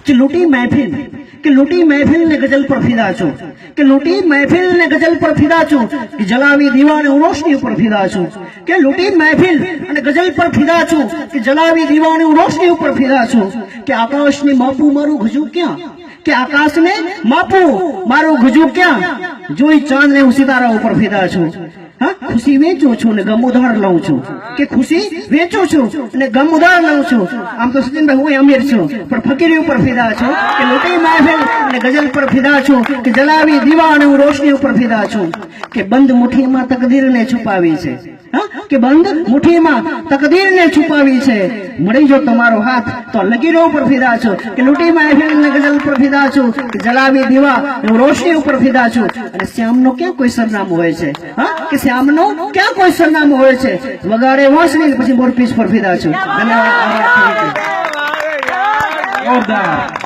कि लूटी महफिल ने गजल पर फिदा छो कि लूटी महफिल ने गजल पर फिदा छो कि जलावी दीवाने रोशनी पर फिदा छो कि लूटी महफिल અને ગઝલ પર ફિદા છું કે જલાવી દીવાને રોશની ઉપર ફિદા છું કે આકાશને માપું મારું ગજુ ક્યાં કે આકાશને માપું મારું ગજુ ક્યાં જોઈ ચાંદને હું સિતારા ઉપર ફિદા છું હા ખુશી વેચું છું ને ગમ ઉધાર લઉં છું કે ખુશી વેચું છું અને ગમ ઉધાર લઉં છું આમ તો સચિનભાઈ હું અમીર છું પણ ફકીરી ઉપર ફિદા છું કે લૂટી મહેફિલ અને ગઝલ પર ફિદા છું કે જલાવી દીવાને હું રોશની ઉપર ફિદા છું કે બંધ મુઠ્ઠીમાં તકદીરને છુપાવી છે કે બંધ મુઠ્ઠીમાં તકદીરને છુપાવી છે મળી જો તમારો હાથ તો લગીરો ઉપર ફિદા છું કે લૂટી મહેફિલ અને ગઝલ પર ફિદા છું કે જલાવી દીવા હું રોશની ઉપર ફિદા છું અને શ્યામનો ક્યાં કોઈ સરનામું હોય છે કે શ્યામનો ક્યાં કોઈ સરનામું હોય છે વગાડે વાંસળી પછી મોરપીસ પર ફિદા છું ધન્યવાદ.